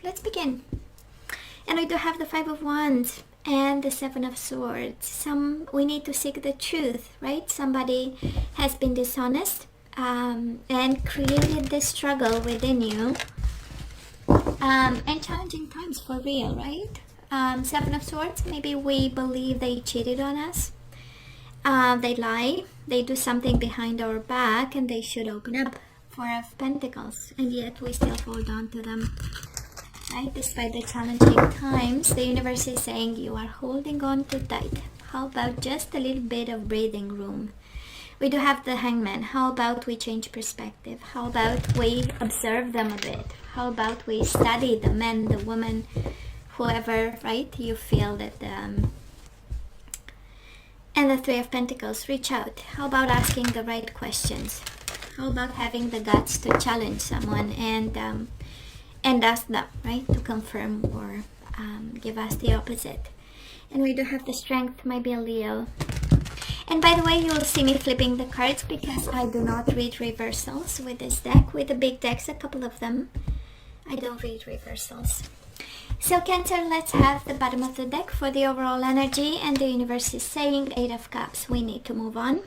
let's begin. And we do have the Five of Wands and the Seven of Swords. We need to seek the truth, right? Somebody has been dishonest and created this struggle within you. And challenging times for real, right? Seven of Swords, maybe we believe they cheated on us. They lie, they do something behind our back, and they should open up. Four of Pentacles, and yet we still hold on to them, right? Despite the challenging times, the universe is saying you are holding on too tight. How about just a little bit of breathing room? We do have the Hangman. How about we change perspective? How about we observe them a bit? How about we study the men, the woman, whoever, right? You feel that and the Three of Pentacles, reach out. How about asking the right questions? How about having the guts to challenge someone and ask them, right, to confirm or give us the opposite? And we do have the Strength, maybe a Leo. And by the way, you will see me flipping the cards because I do not read reversals with this deck. With the big decks, a couple of them, I don't read reversals. So Cancer, let's have the bottom of the deck for the overall energy. And the universe is saying Eight of Cups, we need to move on.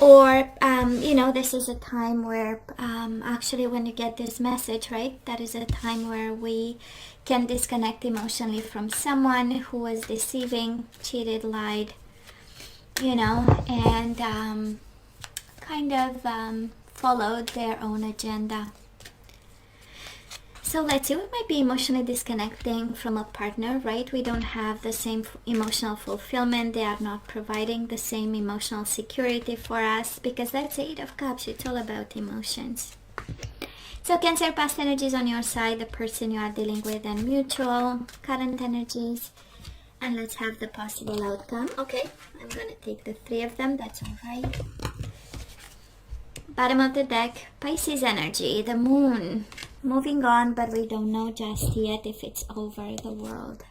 Or, you know, this is a time where, actually when you get this message, right, that is a time where we can disconnect emotionally from someone who was deceiving, cheated, lied, you know, and kind of followed their own agenda. So let's see, we might be emotionally disconnecting from a partner, right? We don't have the same emotional fulfillment. They are not providing the same emotional security for us because that's Eight of Cups. It's all about emotions. So Cancer, past energies on your side, the person you are dealing with, and mutual, current energies. And let's have the possible outcome. Okay, I'm going to take the three of them. That's all right. Bottom of the deck, Pisces energy, the moon. Moving on, but we don't know just yet if it's over the world.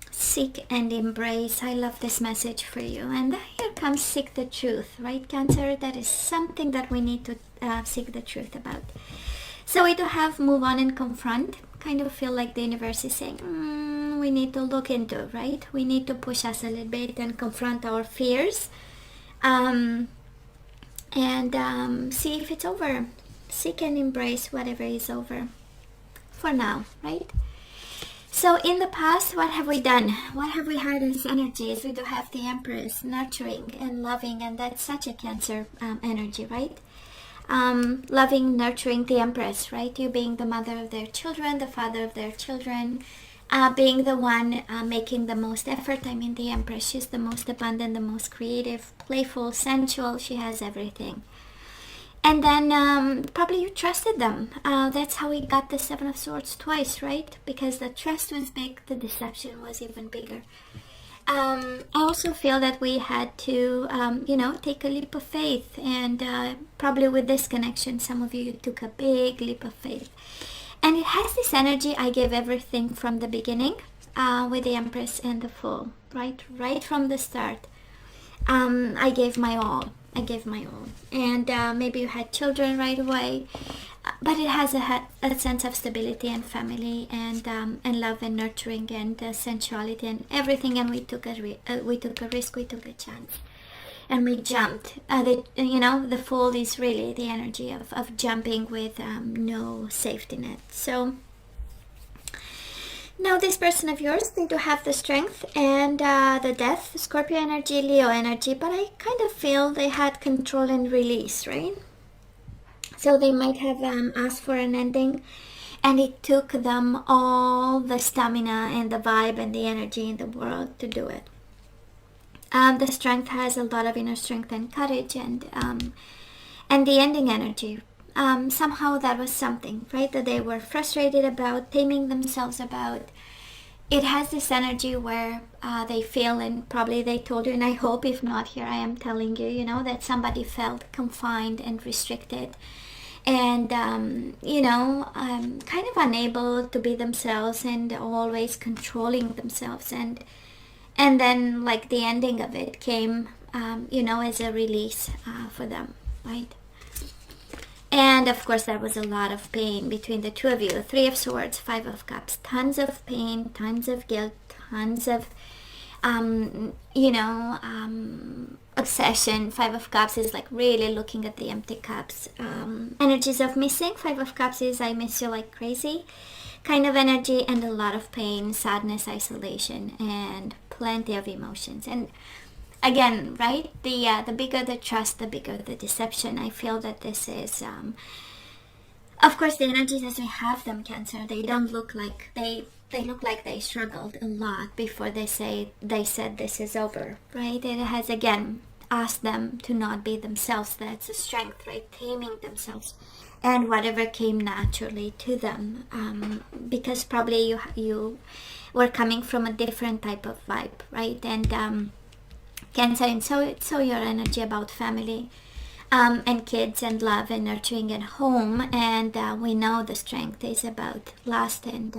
Seek and embrace. I love this message for you. And here comes seek the truth, right, Cancer? That is something that we need to seek the truth about. So we do have move on and confront. Kind of feel like the universe is saying, we need to look into, right? We need to push us a little bit and confront our fears. And see if it's over. Seek and embrace whatever is over for now, right? So in the past, what have we done? What have we had as energies? We do have the Empress, nurturing and loving, and that's such a Cancer energy, right? Loving, nurturing the Empress, right? You being the mother of their children, the father of their children, being the one making the most effort. I mean, the Empress, she's the most abundant, the most creative, playful, sensual. She has everything. And then probably you trusted them. That's how we got the Seven of Swords twice, right? Because the trust was big, the deception was even bigger. I also feel that we had to, you know, take a leap of faith. And probably with this connection, some of you took a big leap of faith. And it has this energy, I gave everything from the beginning with the Empress and the Fool, right? Right from the start. I gave my all. I gave my all. And maybe you had children right away, but it has a sense of stability and family and love and nurturing and sensuality and everything. And we took a risk, we took a chance, and we jumped. You know, the Fool is really the energy of jumping with no safety net. So now this person of yours, they do have the Strength and the Death, Scorpio energy, Leo energy, but I kind of feel they had control and release, right? So they might have asked for an ending, and it took them all the stamina and the vibe and the energy in the world to do it. The Strength has a lot of inner strength and courage, and the ending energy. Somehow that was something, right, that they were frustrated about, taming themselves about. It has this energy where they feel, and probably they told you, and I hope if not, here I am telling you, you know, that somebody felt confined and restricted and, you know, kind of unable to be themselves and always controlling themselves. And then like the ending of it came, you know, as a release for them, right? And of course, there was a lot of pain between the two of you. Three of Swords, Five of Cups, tons of pain, tons of guilt, tons of, obsession. Five of Cups is like really looking at the empty cups. Energies of missing. Five of Cups is I miss you like crazy kind of energy, and a lot of pain, sadness, isolation, and plenty of emotions. And again, right, the bigger the trust, the bigger the deception. I feel that this is, of course, the energies as we have them, Cancer, they don't look like they look like they struggled a lot before they said this is over, right? It has again asked them to not be themselves. That's a strength, right? Taming themselves and whatever came naturally to them, because probably you were coming from a different type of vibe, right? And Cancer, and so your energy about family, and kids and love and nurturing and home, and we know the strength is about lust and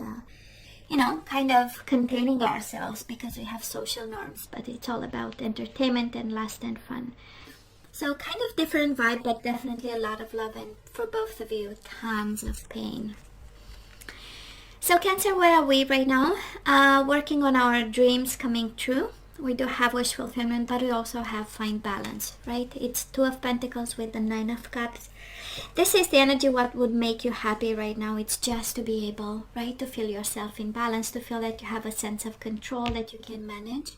kind of containing ourselves because we have social norms, but it's all about entertainment and lust and fun. So kind of different vibe, but definitely a lot of love, and for both of you, tons of pain. So Cancer, where are we right now? Working on our dreams coming true. We do have wish fulfillment, but we also have find balance, right? It's Two of Pentacles with the Nine of Cups. This is the energy what would make you happy right now. It's just to be able, right, to feel yourself in balance, to feel that you have a sense of control, that you can manage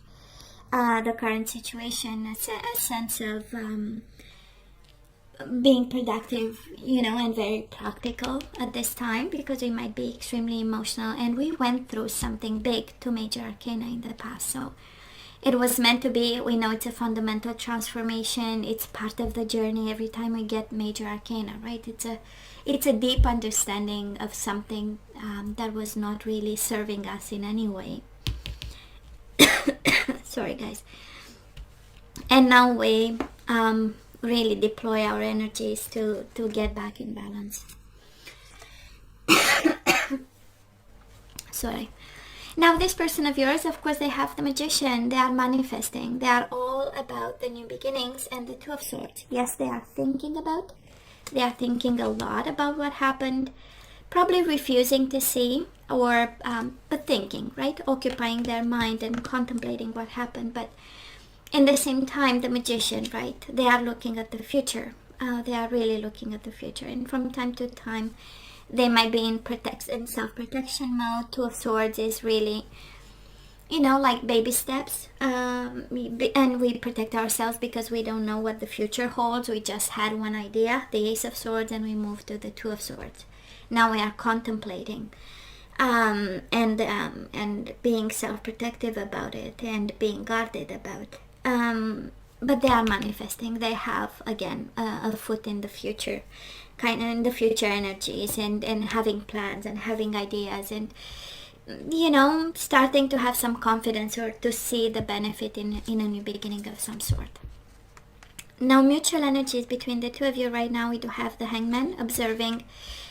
the current situation, a sense of being productive, and very practical at this time, because we might be extremely emotional, and we went through something big, two major arcana in the past, so it was meant to be. We know it's a fundamental transformation. It's part of the journey every time we get major arcana, right? It's a deep understanding of something that was not really serving us in any way. Sorry, guys. And now we really deploy our energies to get back in balance. Sorry. Now this person of yours, of course, they have the Magician. They are manifesting. They are all about the new beginnings and the Two of Swords. Yes, they are thinking about. They are thinking a lot about what happened. Probably refusing to see, or but thinking, right? Occupying their mind and contemplating what happened. But in the same time, the Magician, right? They are looking at the future. They are really looking at the future. And from time to time, they might be in self-protection mode. Two of Swords is really, like baby steps. And we protect ourselves because we don't know what the future holds. We just had one idea, the Ace of Swords, and we moved to the Two of Swords. Now we are contemplating and being self-protective about it and being guarded about it. But they are manifesting. They have, again, a foot in the future, kind of in the future energies, and having plans and having ideas, and starting to have some confidence or to see the benefit in a new beginning of some sort. Now mutual energies between the two of you right now, we do have the Hangman observing,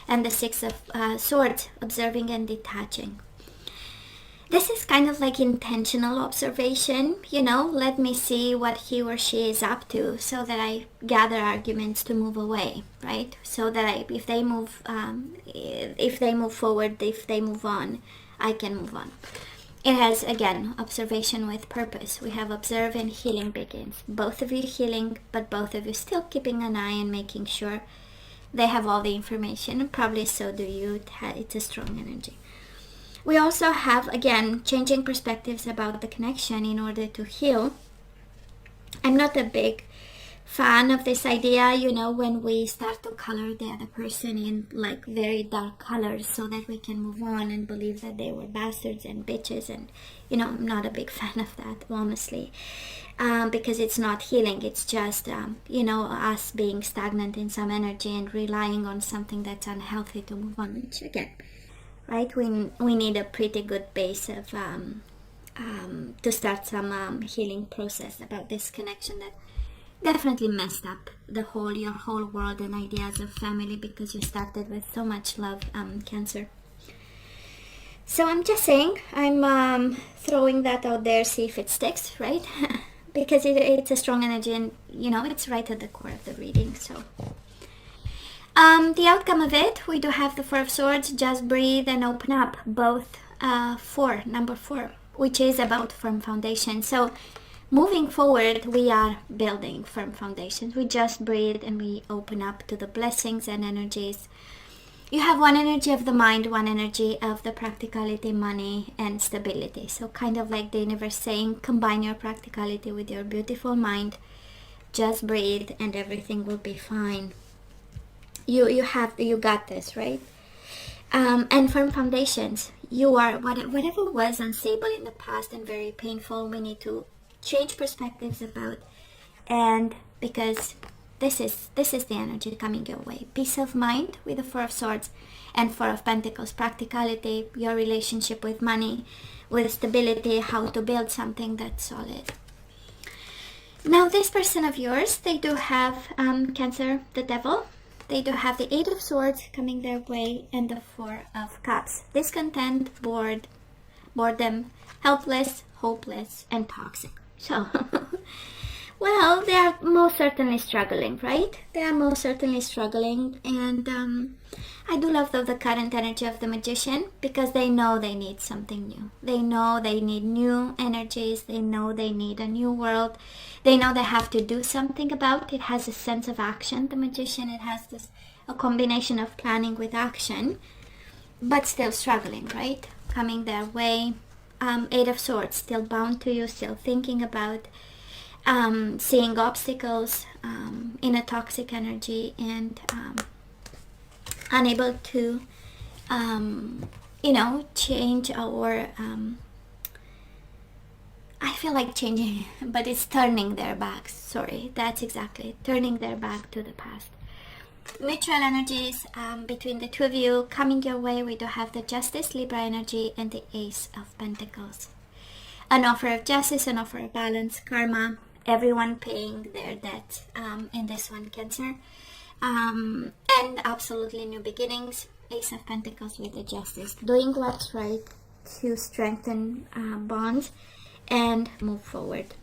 and the Six of Swords observing and detaching. This is kind of like intentional observation, let me see what he or she is up to, so that I gather arguments to move away, right? So that if they move forward, if they move on, I can move on. It has, again, observation with purpose. We have observe and healing begins. Both of you healing, but both of you still keeping an eye and making sure they have all the information, and probably so do you. It's a strong energy. We also have, again, changing perspectives about the connection in order to heal. I'm not a big fan of this idea, when we start to color the other person in like very dark colors so that we can move on and believe that they were bastards and bitches. And, I'm not a big fan of that, honestly, because it's not healing. It's just, us being stagnant in some energy and relying on something that's unhealthy to move on, which, again, right, we need a pretty good base of to start some healing process about this connection that definitely messed up your whole world and ideas of family, because you started with so much love, Cancer. So I'm just saying, I'm throwing that out there, see if it sticks, right? Because it's a strong energy, and it's right at the core of the reading. So The outcome of it, we do have the Four of Swords. Just breathe and open up. Both number 4, which is about firm foundation. So moving forward, we are building firm foundations. We just breathe and we open up to the blessings and energies. You have one energy of the mind, one energy of the practicality, money, and stability. So kind of like the universe saying, combine your practicality with your beautiful mind. Just breathe and everything will be fine. You got this, right? And firm foundations. You are, whatever was unstable in the past and very painful, we need to change perspectives about. And because this is the energy coming your way. Peace of mind with the Four of Swords and Four of Pentacles. Practicality, your relationship with money, with stability, how to build something that's solid. Now this person of yours, they do have Cancer, the Devil. They do have the Eight of Swords coming their way and the Four of Cups. Discontent, boredom, helpless, hopeless, and toxic. So, well, they are most certainly struggling, right? They are most certainly struggling. And I do love the current energy of the Magician, because they know they need something new. They know they need new energies. They know they need a new world. They know they have to do something about it. It has a sense of action, the Magician. It has a combination of planning with action, but still struggling, right? Coming their way. Eight of Swords, still bound to you, still thinking about, seeing obstacles in a toxic energy, and unable to, change, or I feel like changing, but it's turning their backs. Sorry, that's exactly it. Turning their back to the past. Mutual energies between the two of you coming your way. We do have the Justice, Libra energy, and the Ace of Pentacles. An offer of justice, an offer of balance, karma, everyone paying their debt in this one, Cancer. And absolutely new beginnings. Ace of Pentacles with the Justice. Doing what's right to strengthen bonds and move forward.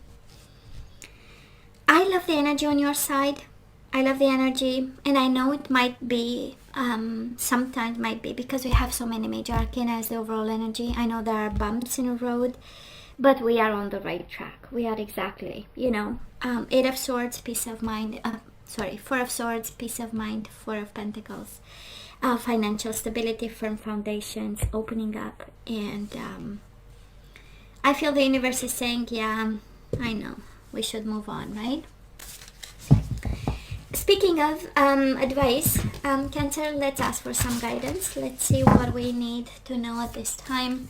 I love the energy on your side. I love the energy, and I know it might be, sometimes might be because we have so many major arcana as the overall energy. I know there are bumps in the road, but we are on the right track. We are exactly, Eight of Swords, peace of mind, Four of Swords, peace of mind, Four of Pentacles, financial stability, firm foundations, opening up, and I feel the universe is saying, yeah, I know, we should move on, right? Speaking of advice, Cancer, let's ask for some guidance. Let's see what we need to know at this time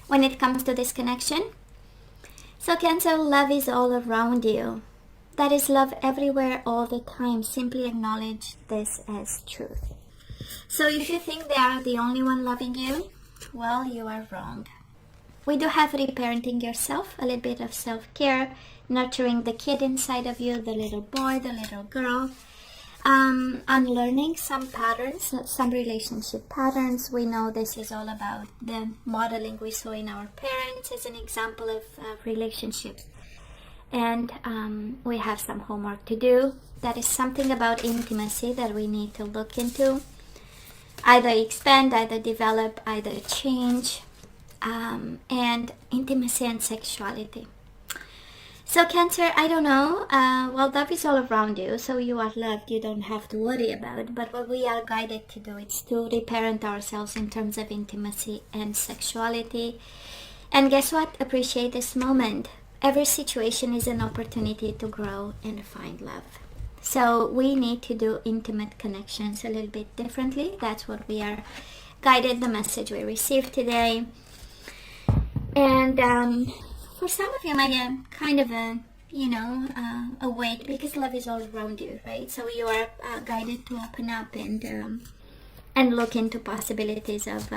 when it comes to this connection. So Cancer, love is all around you. That is love everywhere all the time. Simply acknowledge this as truth. So if you think they are the only one loving you, well, you are wrong. We do have reparenting yourself, a little bit of self-care, nurturing the kid inside of you, the little boy, the little girl, unlearning some patterns, some relationship patterns. We know this is all about the modeling we saw in our parents as an example of relationships. And we have some homework to do. That is something about intimacy that we need to look into. Either expand, either develop, either change. And intimacy and sexuality. So Cancer, I don't know, well, love is all around you, so you are loved, you don't have to worry about it. But what we are guided to do is to reparent ourselves in terms of intimacy and sexuality. And guess what? Appreciate this moment. Every situation is an opportunity to grow and find love. So we need to do intimate connections a little bit differently. That's what we are guided, the message we received today. And for some of you, might get kind of a weight, because love is all around you, right? So you are guided to open up and look into possibilities of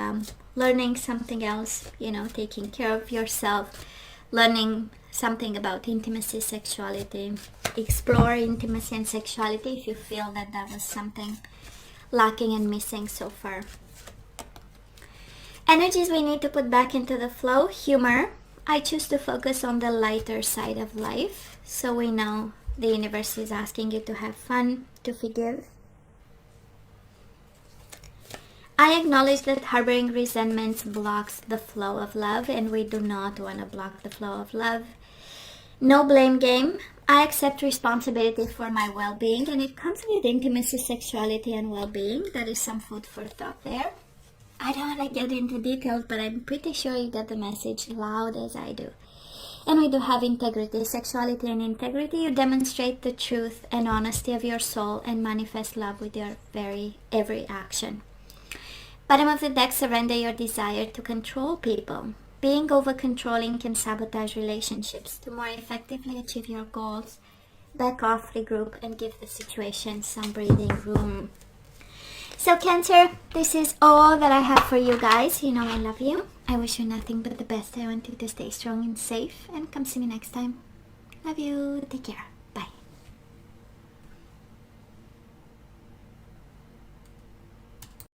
learning something else, taking care of yourself, learning something about intimacy, sexuality, explore intimacy and sexuality if you feel that was something lacking and missing so far. Energies we need to put back into the flow. Humor. I choose to focus on the lighter side of life. So we know the universe is asking you to have fun, to forgive, I acknowledge that harboring resentments blocks the flow of love, and we do not want to block the flow of love. No blame game. I accept responsibility for my well-being, and it comes with intimacy, sexuality, and well-being. That is some food for thought there. I don't want to get into details, but I'm pretty sure you get the message loud as I do. And we do have integrity, sexuality, and integrity. You demonstrate the truth and honesty of your soul and manifest love with your every action. Bottom of the deck, surrender your desire to control people. Being over-controlling can sabotage relationships. To more effectively achieve your goals, back off, regroup, and give the situation some breathing room. So Cancer, this is all that I have for you guys. You know I love you. I wish you nothing but the best. I want you to stay strong and safe. And come see me next time. Love you. Take care.